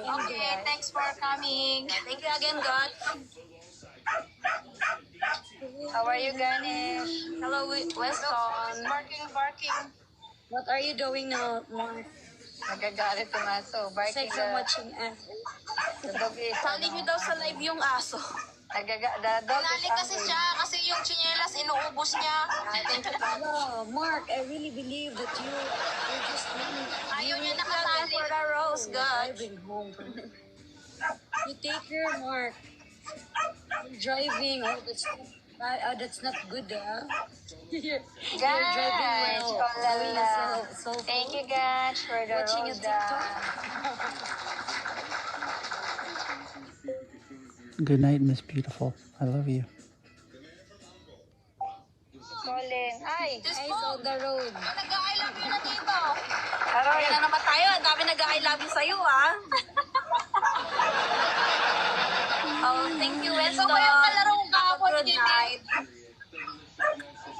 Okay, thanks for coming. Thank you again, God. How are you, Ganesh? Hello, Weston. Barking. What are you doing now, Mark? Nagagalit yung aso. Barking Aside from watching us. the dog is, Tali niyo daw sa live yung aso. the dog is Nali kasi hungry. siya kasi yung tsinelas inuubos niya. Oh, Mark, I really believe that you're just really Ayaw niya nakatali. for the rose, God. Driving home from You take care, Mark. You're driving. Oh, that's not good, you're driving Ganesh, well. kolala. So Thank you, Ganesh, for the watching a rose. TikTok. Good night, Miss Beautiful. I love you. Colin. Ay! Eyes on the road. Nag-I love you na dito. Aroy! Kaya na naman tayo. Ang dami nag-I love you sa'yo, ah. Oh, thank you, Weston. Ito ba yung kalaro ko kahapon, Good Kitty? night.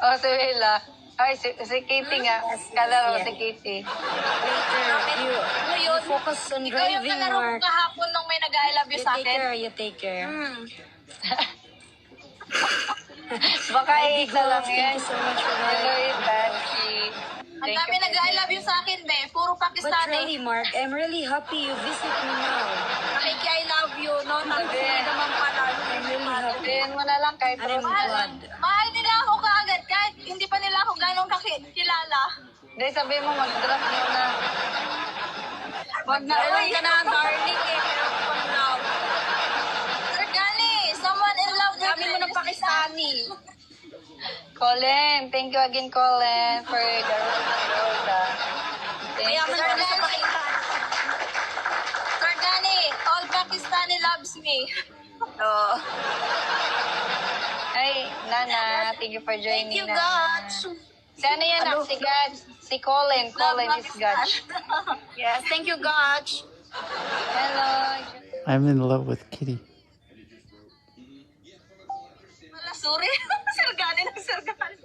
Oh, si Wela. Ay, si Katie nga. Kalaro yes. si Katie. Ano yun? focus on Ikaw yung driving, kalaro ko Mark. kahapon nung may nag-I love you You sa take akin. care, you take care. Baka isa lang Thank yan. you so much for that. Hello, Itansi. Ang dami nag-I love you sa akin, be. Puro But Pakistani. really, Mark, I'm really happy you visit me now. Nakiki, I love you, no? Hindi naman pala. I'm really happy. Sabihin mo na lang kahit And I'm glad. Mahal nila ako kaagad kahit hindi pa nila ako ganong kilala. Hindi, sabihin mo mag-drop nyo na. Wag na, alam ka na, darling, eh. Pero pang love. Sir Gani, someone in love with Dami mo ng Pakistani. Colin, thank you again, Colin, for the rose. Thank Kaya you. man ka na sa Pakistani. Sir Gani, all Pakistani loves me. Oh. Ay, Nana, thank you for joining. Thank you, Nana. God. Si ano yan? Si Gaj. Si Colin. Colin is Gaj. Yes, thank you, God. Hello. I'm in love with Kitty. Wala, sorry. Sir Gani ng Sir Gani.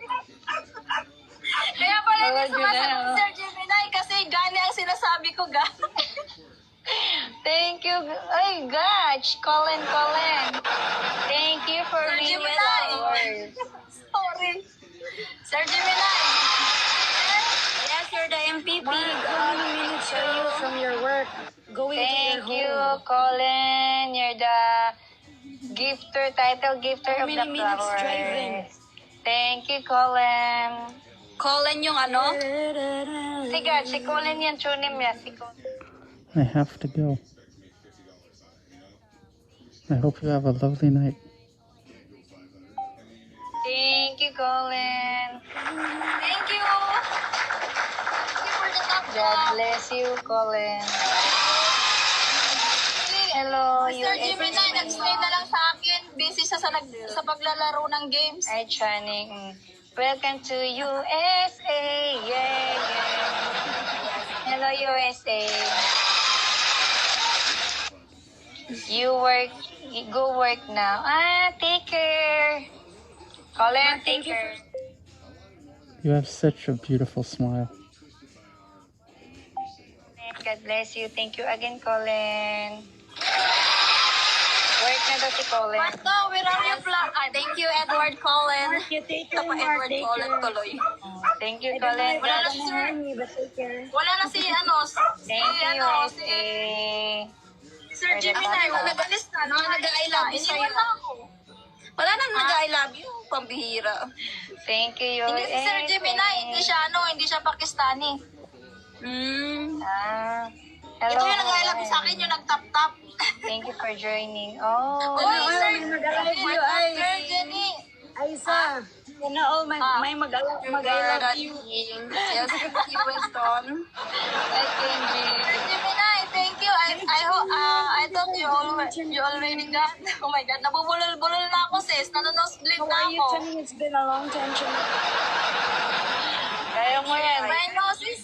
Kaya pala Wala, hindi sumasagot Julia. Sir Gemini kasi Gani ang sinasabi ko, Gani. Thank you. Ay, Gaj. Colin. Thank you for Sir being with Gemini. ours. Sorry. Sir Gemini. Yes, you're the MPP. Mark, how many minutes are you from your work going to Thank your you, home? Colin. You're the title gifter How of the many minutes flowers. driving? Thank you, Colin. Colin yung ano? Si Gaj, si Colin yan. Tunim niya. Si Colin. I have to go. I hope you have a lovely night. Thank you, Colin. Thank you. Thank you for the top God bless you, Colin. Hello, Sir Gemini, nag-stay na lang sa akin. Busy siya sa paglalaro ng games. Hi, Channing. Welcome to USA. Yeah. Hello, USA. Go work now. Take care. Colin, take care. You have such a beautiful smile. God bless you. Thank you again, Colin. Work na daw si Colin. Marco, where are you? Thank you, Edward Colin. Mark, you take Ito care, pa, Mark, Edward take Colin care. tuloy. Thank you, I don't know Colin. if Wala you're na, gonna sir. hear me, but take care. Wala na si Thank you, si USA. Sir Gemini. Ako Wala nag-alis na, no? Nag-I love you sa'yo. Iniwan na ako. Wala nang nag-I love you, pambihira. Thank you, Hindi si Sir USA. Gemini, hindi siya Pakistani. Hello. Ito yung nag-I love you sa akin, yung nag-tap-tap. Thank you for joining. Oh, Uy, Sir mag-I love you, ay. Sir Jenny. Aisa, sana all may mag-alap mag-I love you. Yes, thank you, Winston. I can be. Sir Gemini, thank you. I thought you already got. Oh my God, nabubulol-bulol na ako, sis. Nanonosebleed How na are you, ako. Channing? It's been a long time, Channing. Kaya mo yan. My nose is